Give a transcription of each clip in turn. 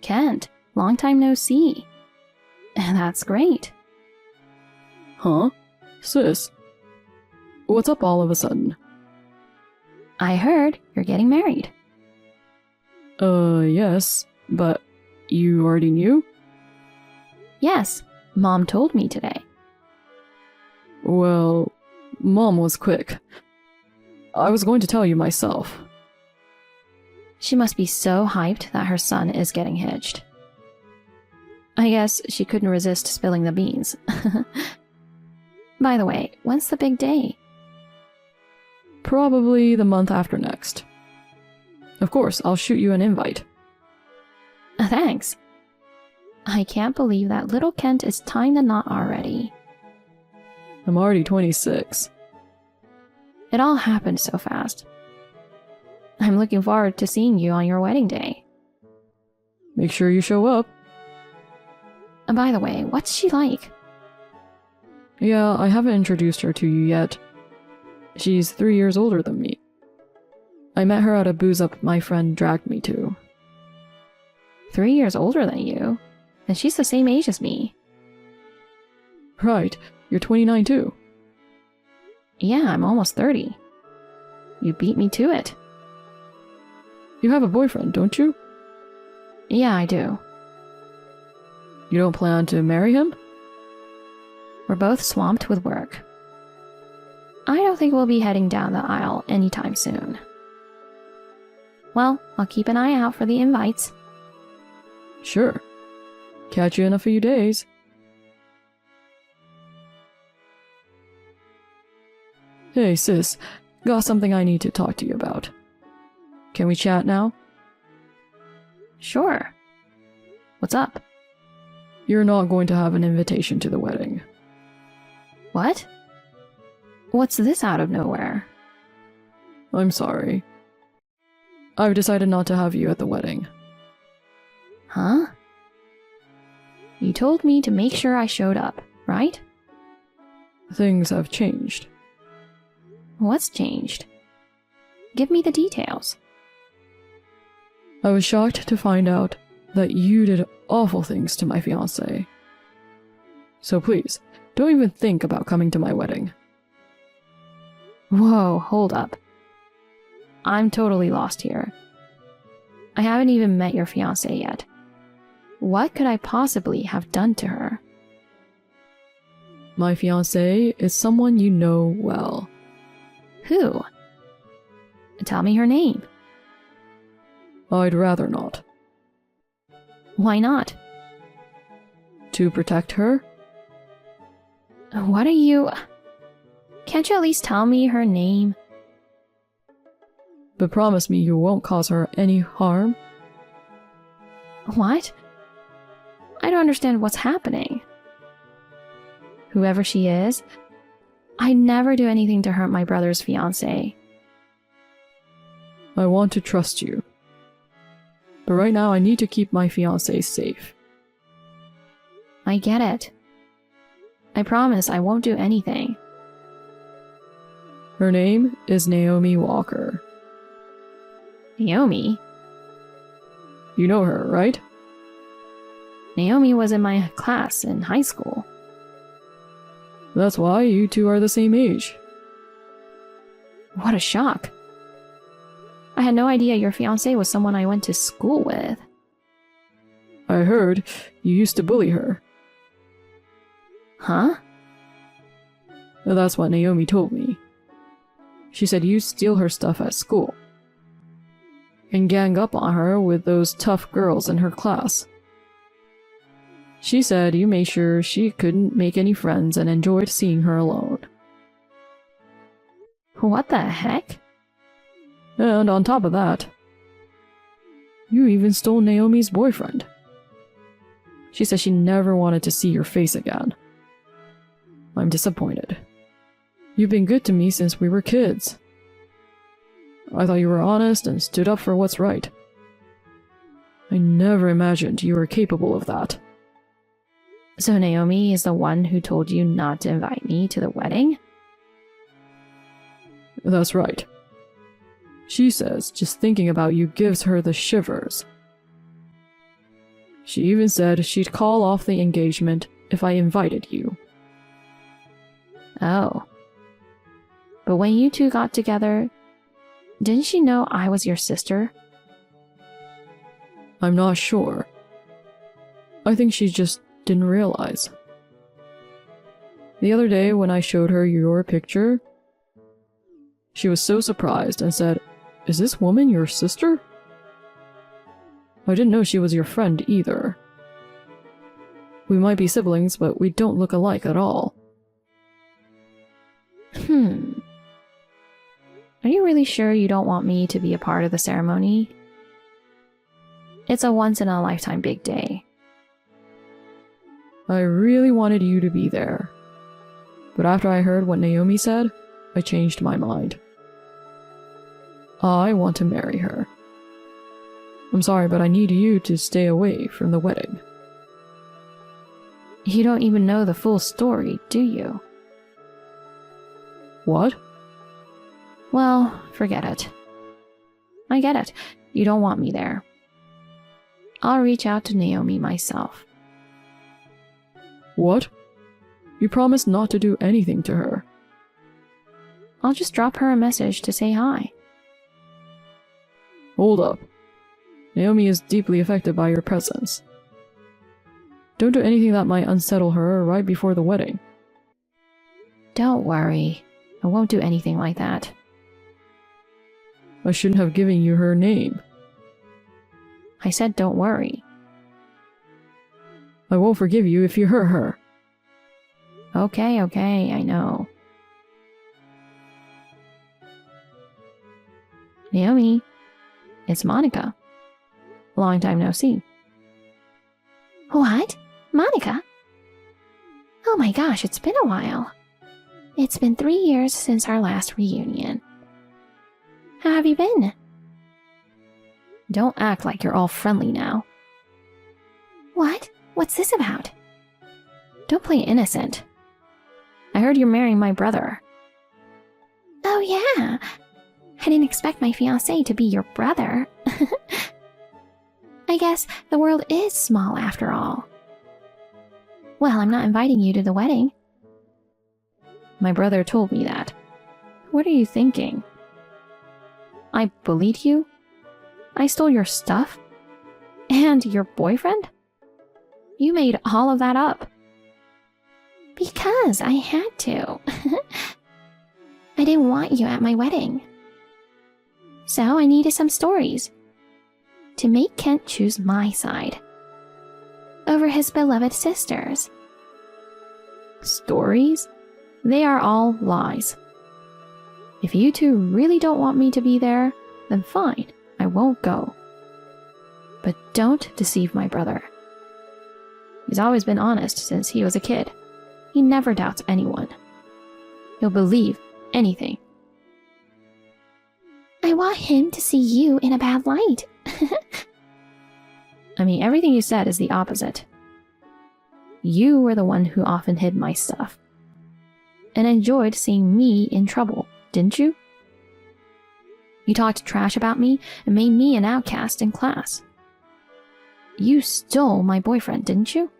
Kent, long time no see. That's great. Huh? Sis? What's up all of a sudden? I heard you're getting married. Yes, but you already knew? Yes, Mom told me today. Well, Mom was quick. I was going to tell you myself. She must be so hyped that her son is getting hitched. I guess she couldn't resist spilling the beans. By the way, when's the big day? Probably the month after next. Of course, I'll shoot you an invite. Thanks. I can't believe that little Kent is tying the knot already. I'm already 26. It all happened so fast. I'm looking forward to seeing you on your wedding day. Make sure you show up. By the way, what's she like? Yeah, I haven't introduced her to you yet. She's 3 years older than me. I met her at a booze-up my friend dragged me to. 3 years older than you? And she's the same age as me. Right, you're 29 too. Yeah, I'm almost 30. You beat me to it. You have a boyfriend, don't you? Yeah, I do. You don't plan to marry him? We're both swamped with work. I don't think we'll be heading down the aisle anytime soon. Well, I'll keep an eye out for the invites. Sure. Catch you in a few days. Hey sis, got something I need to talk to you about. Can we chat now? Sure. What's up? You're not going to have an invitation to the wedding. What? What's this out of nowhere? I'm sorry. I've decided not to have you at the wedding. Huh? You told me to make sure I showed up, right? Things have changed. What's changed? Give me the details. I was shocked to find out that you did awful things to my fiancé. So please, don't even think about coming to my wedding. Whoa, hold up. I'm totally lost here. I haven't even met your fiancé yet. What could I possibly have done to her? My fiancé is someone you know well. Who? Tell me her name. I'd rather not. Why not? To protect her? What are you... Can't you at least tell me her name? But promise me you won't cause her any harm? What? I don't understand what's happening. Whoever she is, I'd never do anything to hurt my brother's fiancé. I want to trust you. But right now I need to keep my fiancé safe. I get it. I promise I won't do anything. Her name is Naomi Walker. Naomi? You know her, right? Naomi was in my class in high school. That's why you two are the same age. What a shock. I had no idea your fiancé was someone I went to school with. I heard you used to bully her. Huh? That's what Naomi told me. She said you steal her stuff at school and gang up on her with those tough girls in her class. She said you made sure she couldn't make any friends and enjoyed seeing her alone. What the heck? And on top of that, you even stole Naomi's boyfriend. She said she never wanted to see your face again. I'm disappointed. You've been good to me since we were kids. I thought you were honest and stood up for what's right. I never imagined you were capable of that. So Naomi is the one who told you not to invite me to the wedding? That's right. She says just thinking about you gives her the shivers. She even said she'd call off the engagement if I invited you. Oh. But when you two got together, didn't she know I was your sister? I'm not sure. I think she just didn't realize. The other day when I showed her your picture, she was so surprised and said, "Is this woman your sister?" I didn't know she was your friend either. We might be siblings, but we don't look alike at all. Are you really sure you don't want me to be a part of the ceremony? It's a once-in-a-lifetime big day. I really wanted you to be there. But after I heard what Naomi said, I changed my mind. I want to marry her. I'm sorry, but I need you to stay away from the wedding. You don't even know the full story, do you? What? Well, forget it. I get it. You don't want me there. I'll reach out to Naomi myself. What? You promised not to do anything to her. I'll just drop her a message to say hi. Hold up. Naomi is deeply affected by your presence. Don't do anything that might unsettle her right before the wedding. Don't worry. I won't do anything like that. I shouldn't have given you her name. I said don't worry. I won't forgive you if you hurt her. Okay, I know. Naomi, it's Monica. Long time no see. What? Monica? Oh my gosh, it's been a while. It's been 3 years since our last reunion. How have you been? Don't act like you're all friendly now. What? What's this about? Don't play innocent. I heard you're marrying my brother. Oh yeah. I didn't expect my fiancé to be your brother. I guess the world is small after all. Well, I'm not inviting you to the wedding. My brother told me that. What are you thinking? I bullied you? I stole your stuff? And your boyfriend? You made all of that up. Because I had to. I didn't want you at my wedding. So I needed some stories to make Kent choose my side over his beloved sisters. Stories? They are all lies. If you two really don't want me to be there, then fine, I won't go. But don't deceive my brother. He's always been honest since he was a kid. He never doubts anyone. He'll believe anything. I want him to see you in a bad light. I mean, everything you said is the opposite. You were the one who often hid my stuff and enjoyed seeing me in trouble, didn't you? You talked trash about me and made me an outcast in class. You stole my boyfriend, didn't you?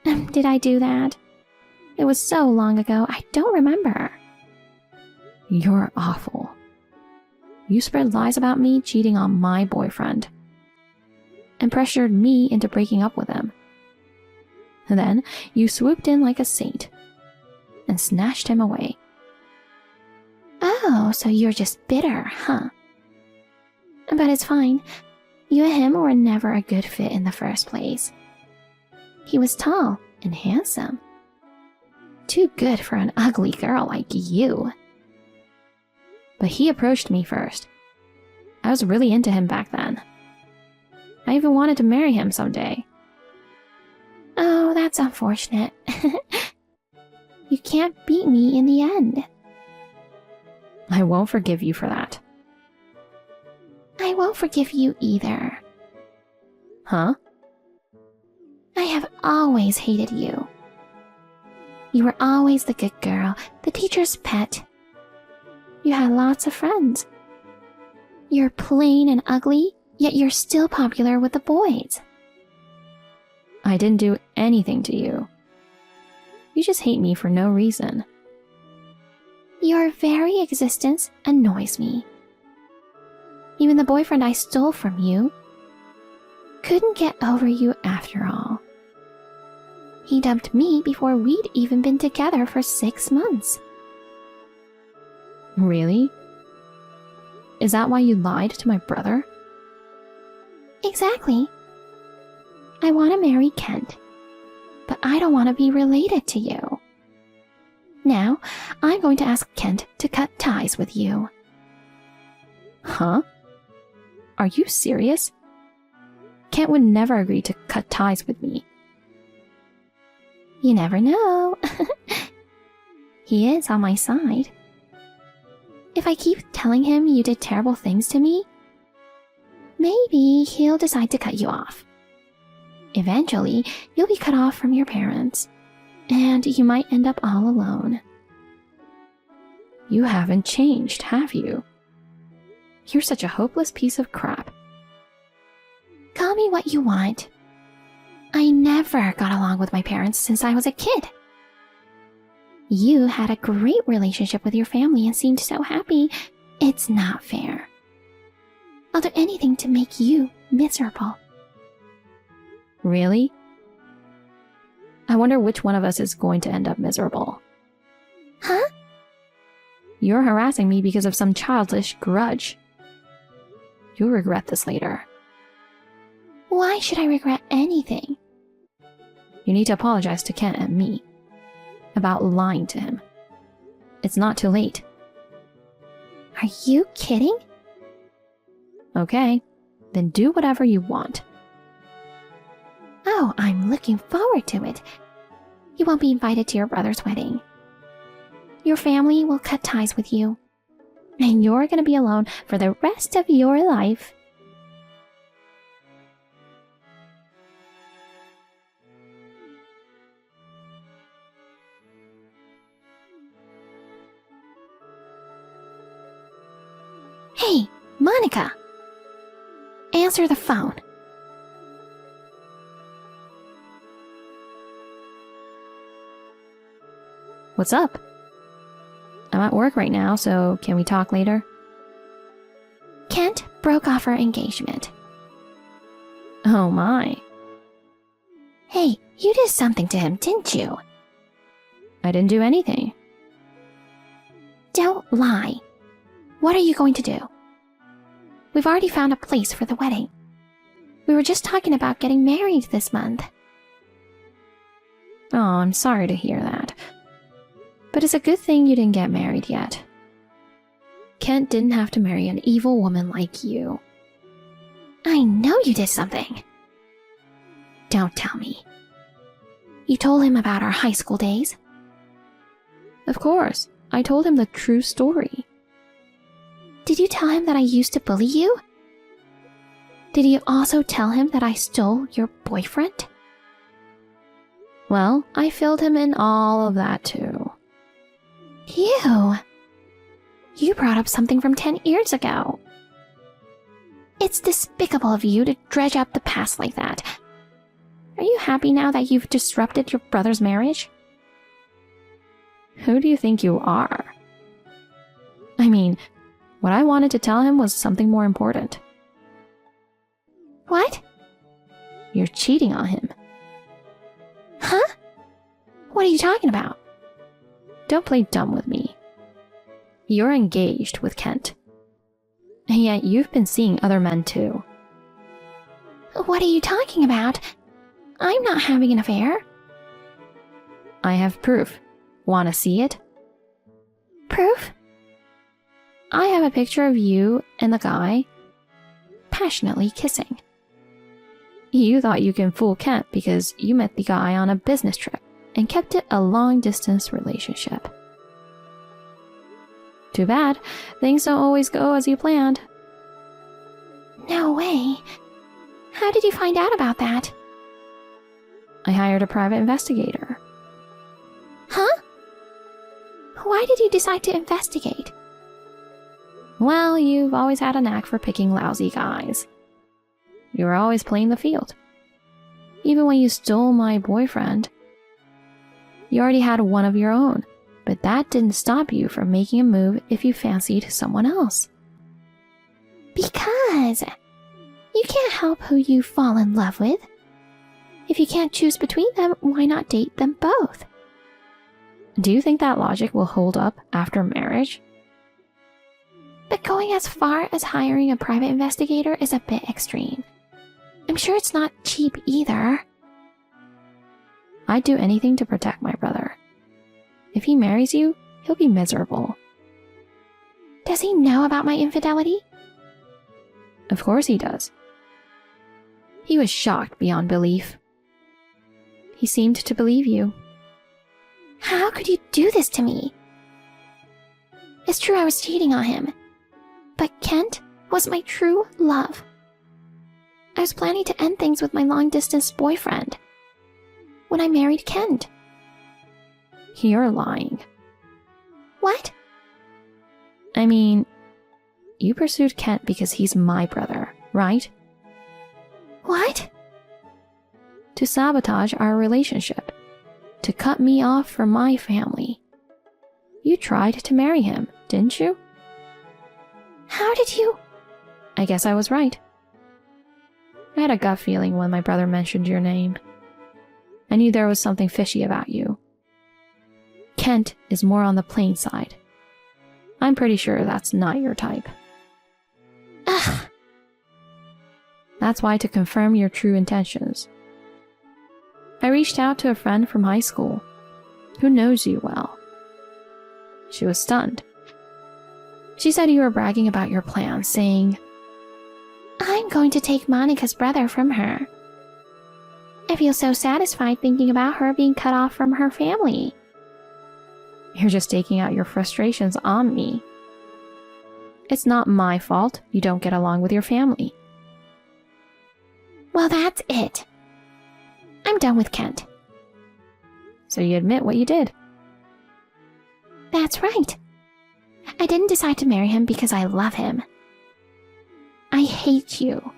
Did I do that? It was so long ago, I don't remember. You're awful. You spread lies about me cheating on my boyfriend and pressured me into breaking up with him. And then you swooped in like a saint and snatched him away. Oh, so you're just bitter, huh? But it's fine. You and him were never a good fit in the first place. He was tall and handsome. Too good for an ugly girl like you. But he approached me first. I was really into him back then. I even wanted to marry him someday. Oh, that's unfortunate. You can't beat me in the end. I won't forgive you for that. I won't forgive you either. Huh? I have always hated you. You were always the good girl, the teacher's pet. You had lots of friends. You're plain and ugly, Yet you're still popular with the boys. I didn't do anything to you. You just hate me for no reason. Your very existence annoys me. Even the boyfriend I stole from you couldn't get over you after all. He dumped me before we'd even been together for 6 months. Really? Is that why you lied to my brother? Exactly. I want to marry Kent, but I don't want to be related to you. Now, I'm going to ask Kent to cut ties with you. Huh? Are you serious? Kent would never agree to cut ties with me. You never know. He is on my side. If I keep telling him you did terrible things to me, maybe he'll decide to cut you off. Eventually, you'll be cut off from your parents, and you might end up all alone. You haven't changed, have you? You're such a hopeless piece of crap. Call me what you want. I never got along with my parents since I was a kid. You had a great relationship with your family and seemed so happy. It's not fair. I'll do anything to make you miserable. Really? I wonder which one of us is going to end up miserable. Huh? You're harassing me because of some childish grudge. You'll regret this later. Why should I regret anything? You need to apologize to Kent and me about lying to him. It's not too late. Are you kidding? Okay, then do whatever you want. Oh, I'm looking forward to it. You won't be invited to your brother's wedding. Your family will cut ties with you, and you're going to be alone for the rest of your life. Hey, Monica! Answer the phone. What's up? I'm at work right now, so can we talk later? Kent broke off our engagement. Oh my. Hey, you did something to him, didn't you? I didn't do anything. Don't lie. What are you going to do? We've already found a place for the wedding. We were just talking about getting married this month. Oh, I'm sorry to hear that. But it's a good thing you didn't get married yet. Kent didn't have to marry an evil woman like you. I know you did something. Don't tell me. You told him about our high school days? Of course, I told him the true story. Did you tell him that I used to bully you? Did you also tell him that I stole your boyfriend? Well, I filled him in all of that too. You brought up something from 10 years ago. It's despicable of you to dredge up the past like that. Are you happy now that you've disrupted your brother's marriage? Who do you think you are? I mean, what I wanted to tell him was something more important. What? You're cheating on him. Huh? What are you talking about? Don't play dumb with me. You're engaged with Kent. And yet you've been seeing other men too. What are you talking about? I'm not having an affair. I have proof. Want to see it? Proof? I have a picture of you and the guy passionately kissing. You thought you can fool Kent because you met the guy on a business trip and kept it a long-distance relationship. Too bad, things don't always go as you planned. No way. How did you find out about that? I hired a private investigator. Huh? Why did you decide to investigate? Well, you've always had a knack for picking lousy guys. You were always playing the field. Even when you stole my boyfriend, you already had one of your own, but that didn't stop you from making a move if you fancied someone else. Because you can't help who you fall in love with. If you can't choose between them, why not date them both? Do you think that logic will hold up after marriage? But going as far as hiring a private investigator is a bit extreme. I'm sure it's not cheap either. I'd do anything to protect my brother. If he marries you, he'll be miserable. Does he know about my infidelity? Of course he does. He was shocked beyond belief. He seemed to believe you. How could you do this to me? It's true I was cheating on him, but Kent was my true love. I was planning to end things with my long-distance boyfriend when I married Kent. You're lying. What? I mean, you pursued Kent because he's my brother, right? What? To sabotage our relationship. To cut me off from my family. You tried to marry him, didn't you? How did you? I guess I was right. I had a gut feeling when my brother mentioned your name. I knew there was something fishy about you. Kent is more on the plain side. I'm pretty sure that's not your type. Ugh. That's why, to confirm your true intentions, I reached out to a friend from high school who knows you well. She was stunned. She said you were bragging about your plans, saying, I'm going to take Monica's brother from her. I feel so satisfied thinking about her being cut off from her family. You're just taking out your frustrations on me. It's not my fault you don't get along with your family. Well, that's it. I'm done with Kent. So you admit what you did? That's right. I didn't decide to marry him because I love him. I hate you.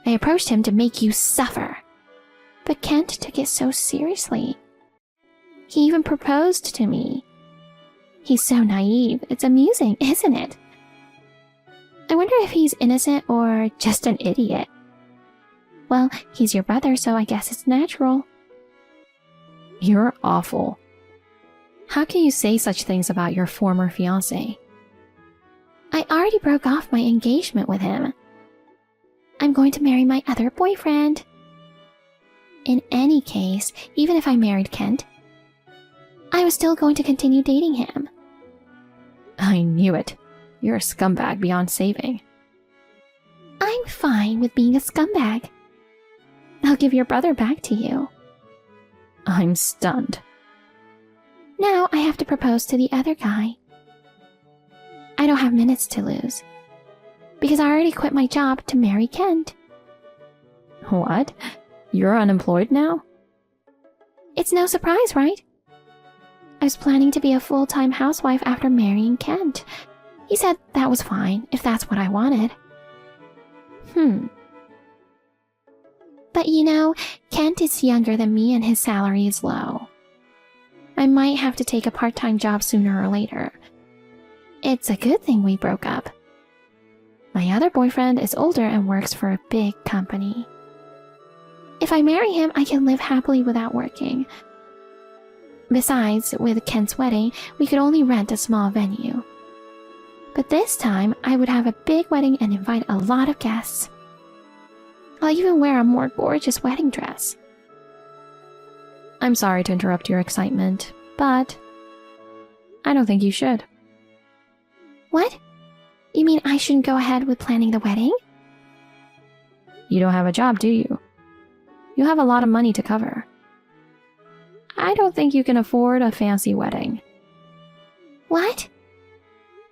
I approached him to make you suffer. But Kent took it so seriously. He even proposed to me. He's so naive. It's amusing, isn't it? I wonder if he's innocent or just an idiot. Well, he's your brother, so I guess it's natural. You're awful. How can you say such things about your former fiancé? I already broke off my engagement with him. I'm going to marry my other boyfriend. In any case, even if I married Kent, I was still going to continue dating him. I knew it. You're a scumbag beyond saving. I'm fine with being a scumbag. I'll give your brother back to you. I'm stunned. Now I have to propose to the other guy. I don't have minutes to lose, because I already quit my job to marry Kent. What? You're unemployed now? It's no surprise, right? I was planning to be a full-time housewife after marrying Kent. He said that was fine, if that's what I wanted. But you know, Kent is younger than me and his salary is low. I might have to take a part-time job sooner or later. It's a good thing we broke up. My other boyfriend is older and works for a big company. If I marry him, I can live happily without working. Besides, with Kent's wedding, we could only rent a small venue. But this time, I would have a big wedding and invite a lot of guests. I'll even wear a more gorgeous wedding dress. I'm sorry to interrupt your excitement, but I don't think you should. What? You mean I shouldn't go ahead with planning the wedding? You don't have a job, do you? You have a lot of money to cover. I don't think you can afford a fancy wedding. What?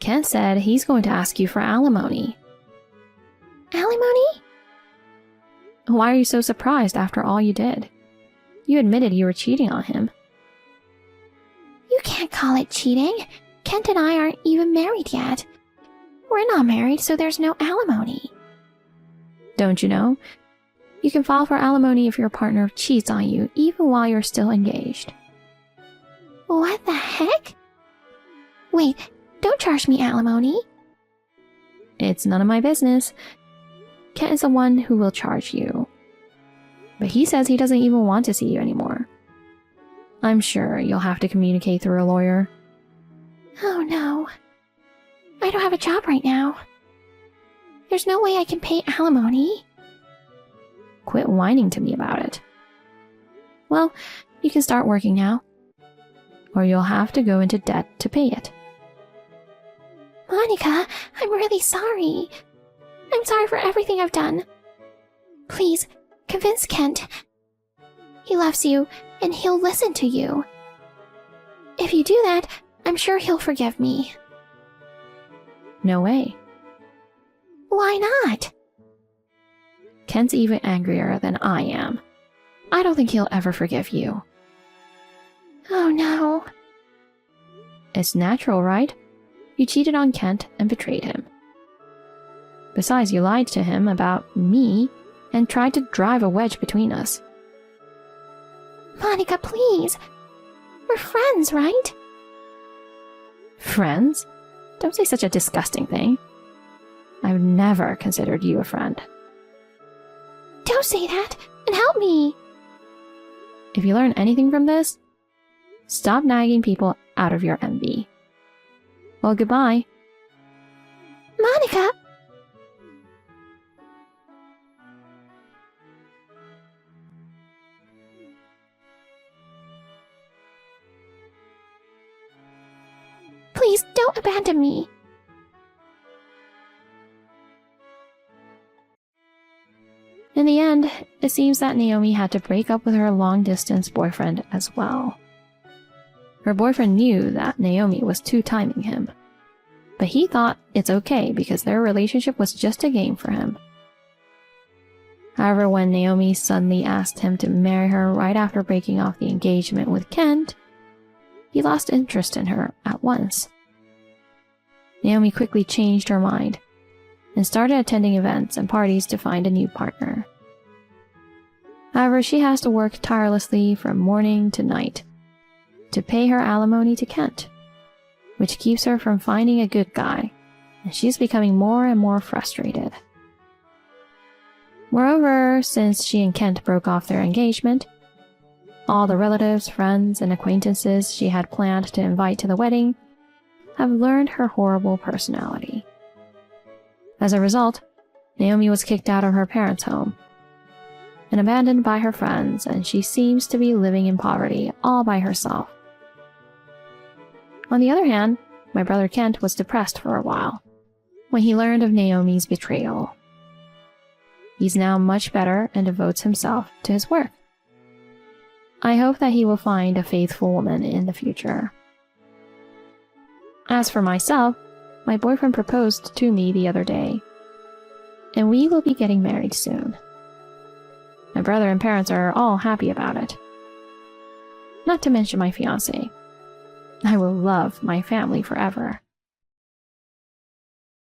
Kent said he's going to ask you for alimony. Alimony? Why are you so surprised after all you did? You admitted you were cheating on him. You can't call it cheating. Kent and I aren't even married yet. We're not married, so there's no alimony. Don't you know? You can file for alimony if your partner cheats on you, even while you're still engaged. What the heck? Wait, don't charge me alimony. It's none of my business. Kent is the one who will charge you. But he says he doesn't even want to see you anymore. I'm sure you'll have to communicate through a lawyer. Oh no. I don't have a job right now. There's no way I can pay alimony. Quit whining to me about it. Well, you can start working now. Or you'll have to go into debt to pay it. Monica, I'm really sorry. I'm sorry for everything I've done. Please, convince Kent. He loves you, and he'll listen to you. If you do that, I'm sure he'll forgive me. No way. Why not? Kent's even angrier than I am. I don't think he'll ever forgive you. Oh no. It's natural, right? You cheated on Kent and betrayed him. Besides, you lied to him about me and tried to drive a wedge between us. Monica, please. We're friends, right? Friends? Don't say such a disgusting thing. I've never considered you a friend. Don't say that, and help me. If you learn anything from this, stop nagging people out of your envy. Well, goodbye. Monica! Please, don't abandon me. In the end, it seems that Naomi had to break up with her long-distance boyfriend as well. Her boyfriend knew that Naomi was two-timing him, but he thought it's okay because their relationship was just a game for him. However, when Naomi suddenly asked him to marry her right after breaking off the engagement with Kent, he lost interest in her at once. Naomi quickly changed her mind and started attending events and parties to find a new partner. However, she has to work tirelessly from morning to night to pay her alimony to Kent, which keeps her from finding a good guy, and she's becoming more and more frustrated. Moreover, since she and Kent broke off their engagement, all the relatives, friends, and acquaintances she had planned to invite to the wedding have learned her horrible personality. As a result, Naomi was kicked out of her parents' home and abandoned by her friends, and she seems to be living in poverty all by herself. On the other hand, my brother Kent was depressed for a while when he learned of Naomi's betrayal. He's now much better and devotes himself to his work. I hope that he will find a faithful woman in the future. As for myself, my boyfriend proposed to me the other day, and we will be getting married soon. My brother and parents are all happy about it. Not to mention my fiancé. I will love my family forever.